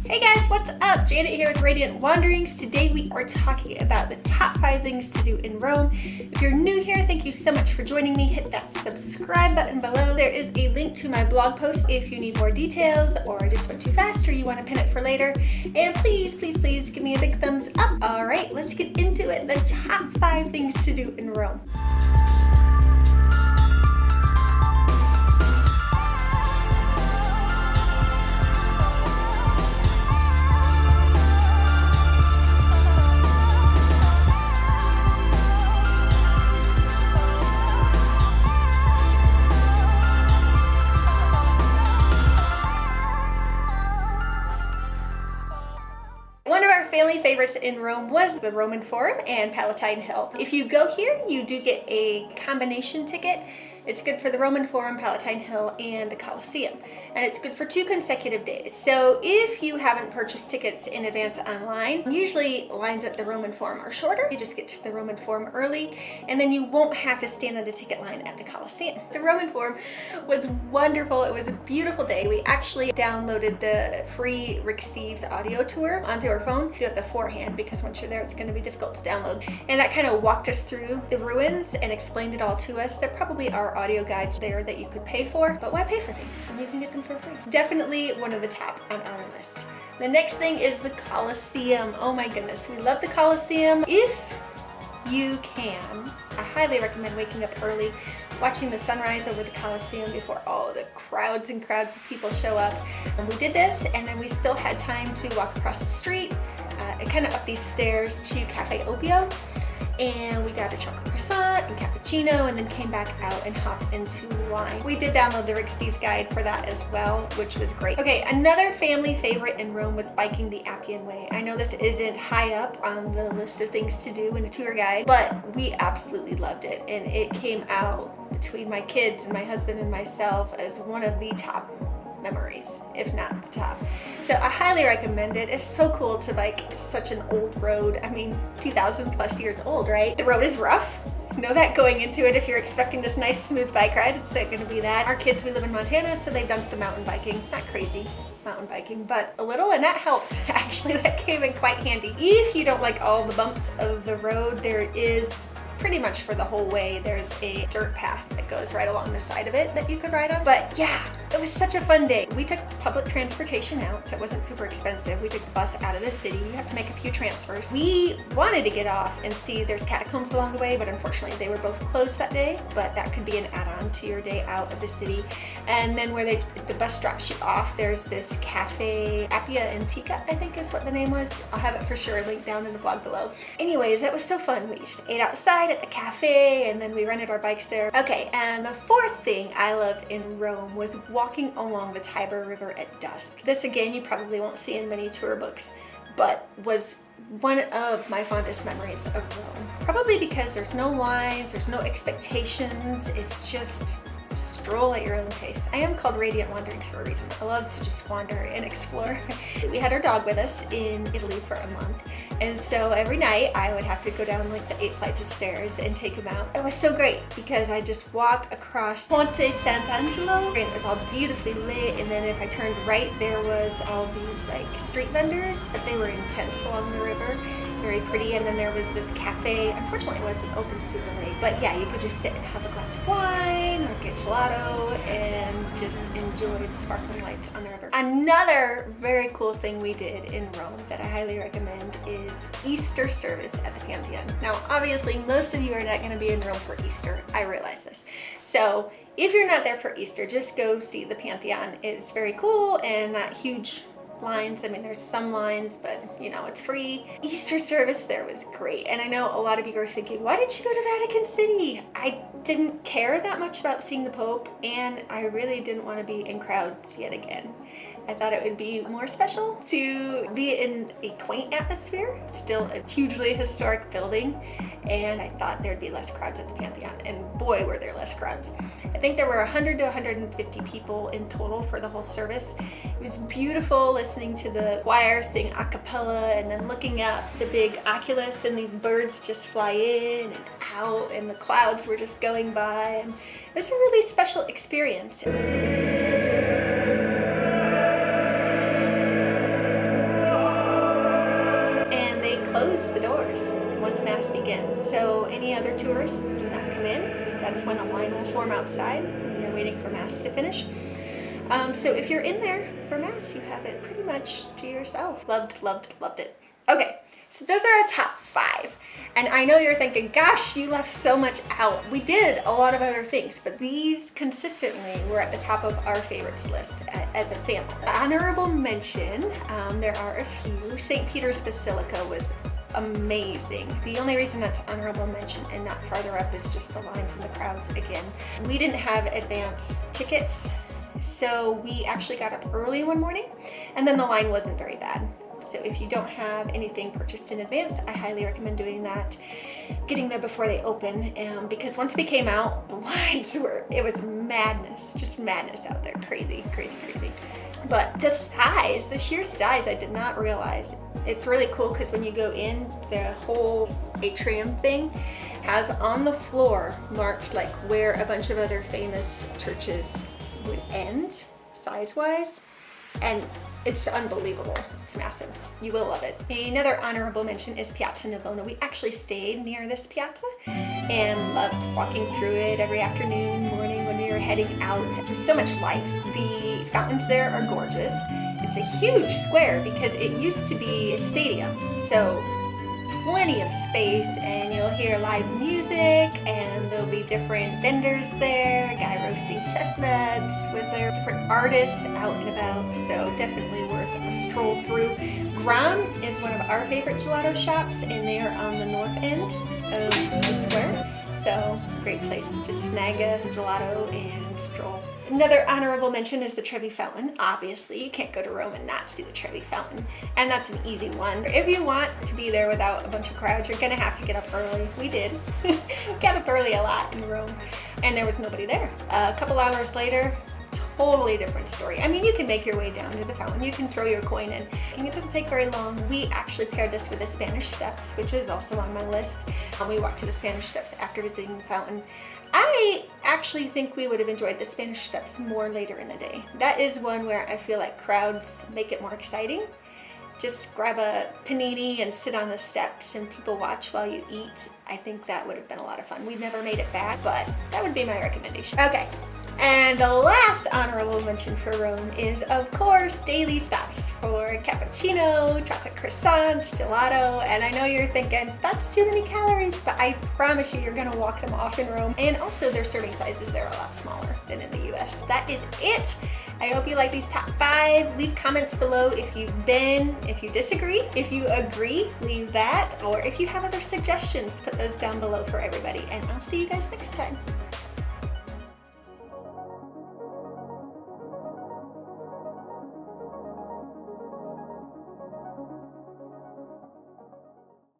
Hey guys, what's up? Janet here with Radiant Wanderings. Today we are talking about the top 5 things to do in Rome. If you're new here, thank you so much for joining me. Hit that subscribe button below. There is a link to my blog post if you need more details or I just went too fast or you want to pin it for later. And please give me a big thumbs up. All right, let's get into it. The top 5 things to do in Rome. Family favorites in Rome was the Roman Forum and Palatine Hill. If you go here, you do get a combination ticket. It's good for the Roman Forum, Palatine Hill, and the Colosseum. And it's good for 2 consecutive days. So if you haven't purchased tickets in advance online, usually lines at the Roman Forum are shorter. You just get to the Roman Forum early, and then you won't have to stand on the ticket line at the Colosseum. The Roman Forum was wonderful. It was a beautiful day. We actually downloaded the free Rick Steves audio tour onto our phone. Do it beforehand because once you're there, it's going to be difficult to download. And that kind of walked us through the ruins and explained it all to us. There probably are audio guides there that you could pay for, but why pay for things when you can get them for free? Definitely one of the top on our list. The next thing is the Colosseum. Oh my goodness, we love the Colosseum. If you can, I highly recommend waking up early, watching the sunrise over the Colosseum before all the crowds and crowds of people show up. And we did this, and then we still had time to walk across the street, kind of up these stairs to Cafe Opio. And we got a chocolate croissant and cappuccino and then came back out and hopped into wine. We did download the Rick Steves guide for that as well, which was great. Okay, another family favorite in Rome was biking the Appian Way. I know this isn't high up on the list of things to do in a tour guide, but we absolutely loved it. And it came out between my kids and my husband and myself as one of the top memories, if not the top. So I highly recommend it. It's so cool to bike such an old road. I mean, 2,000 plus years old, right? The road is rough. Know that going into it. If you're expecting this nice smooth bike ride, it's not going to be that. Our kids, we live in Montana, so they've done some mountain biking. Not crazy mountain biking, but a little, and that helped. Actually, that came in quite handy. If you don't like all the bumps of the road, there is pretty much for the whole way, there's a dirt path that goes right along the side of it that you could ride on. But yeah, it was such a fun day. We took public transportation out, so it wasn't super expensive. We took the bus out of the city. You have to make a few transfers. We wanted to get off and see there's catacombs along the way, but unfortunately they were both closed that day, but that could be an add-on to your day out of the city. And then where the bus drops you off, there's this cafe, Appia Antica, I think is what the name was. I'll have it for sure linked down in the blog below. Anyways, that was so fun. We just ate outside at the cafe and then we rented our bikes there. Okay, and the 4th thing I loved in Rome was walking along the Tiber River at dusk. This again, you probably won't see in many tour books, but was one of my fondest memories of Rome. Probably because there's no lines, there's no expectations, it's just stroll at your own pace. I am called Radiant Wanderings for a reason. I love to just wander and explore. We had our dog with us in Italy for a month, and so every night I would have to go down like the 8 flights of stairs and take him out. It was so great because I just walk across Ponte Sant'Angelo and it was all beautifully lit, and then if I turned right there was all these like street vendors, but they were in tents along the river. Very pretty. And then there was this cafe. Unfortunately, it wasn't open super late, but yeah, you could just sit and have a glass of wine or get gelato and just enjoy the sparkling lights on the river. Another very cool thing we did in Rome that I highly recommend is Easter service at the Campion. Now, obviously, most of you are not going to be in Rome for Easter. I realize this. So if you're not there for Easter, just go see the Pantheon. It's very cool and not huge lines. I mean, there's some lines, but you know, it's free. Easter service there was great. And I know a lot of you are thinking, why did you go to Vatican City? I didn't care that much about seeing the Pope, and I really didn't want to be in crowds yet again. I thought it would be more special to be in a quaint atmosphere. It's still a hugely historic building, and I thought there'd be less crowds at the Pantheon, and boy, were there less crowds. I think there were 100 to 150 people in total for the whole service. It was beautiful listening to the choir sing a cappella and then looking up the big oculus and these birds just fly in and out and the clouds were just going by, and it was a really special experience. close the doors once Mass begins. So any other tourists do not come in. That's when a line will form outside when you're waiting for Mass to finish. So if you're in there for Mass, you have it pretty much to yourself. Loved, loved, loved it. Okay, so those are our top 5. And I know you're thinking, gosh, you left so much out. We did a lot of other things, but these consistently were at the top of our favorites list as a family. Honorable mention, there are a few. St. Peter's Basilica was amazing. The only reason that's honorable mention and not farther up is just the lines and the crowds again. We didn't have advance tickets, so we actually got up early one morning, and then the line wasn't very bad. So if you don't have anything purchased in advance, I highly recommend doing that, getting there before they open, because once we came out, the lines it was madness, just madness out there, crazy, crazy, crazy. But the size, the sheer size, I did not realize. It's really cool because when you go in, the whole atrium thing has on the floor marked like where a bunch of other famous churches would end, size-wise. And it's unbelievable. It's massive. You will love it. Another honorable mention is Piazza Navona. We actually stayed near this piazza and loved walking through it every afternoon, morning when we were heading out. Just so much life. The fountains there are gorgeous. It's a huge square because it used to be a stadium. So plenty of space, and you'll hear live music, and there'll be different vendors there, a guy roasting chestnuts with their different artists out and about, so definitely worth a stroll through. Gram is one of our favorite gelato shops, and they are on the north end of the square, so great place to just snag a gelato and stroll. Another honorable mention is the Trevi Fountain. Obviously, you can't go to Rome and not see the Trevi Fountain, and that's an easy one. If you want to be there without a bunch of crowds, you're gonna have to get up early. We did. Got up early a lot in Rome, and there was nobody there. A couple hours later, totally different story. I mean, you can make your way down to the fountain. You can throw your coin in, and it doesn't take very long. We actually paired this with the Spanish Steps, which is also on my list. We walked to the Spanish Steps after visiting the fountain. I actually think we would have enjoyed the Spanish Steps more later in the day. That is one where I feel like crowds make it more exciting. Just grab a panini and sit on the steps and people watch while you eat. I think that would have been a lot of fun. We never made it back, but that would be my recommendation. Okay. And the last honorable mention for Rome is, of course, daily stops for cappuccino, chocolate croissants, gelato, and I know you're thinking, that's too many calories, but I promise you're gonna walk them off in Rome. And also their serving sizes, they're a lot smaller than in the US. That is it. I hope you like these top 5. Leave comments below if you've been, if you disagree, if you agree, leave that, or if you have other suggestions, put those down below for everybody, and I'll see you guys next time.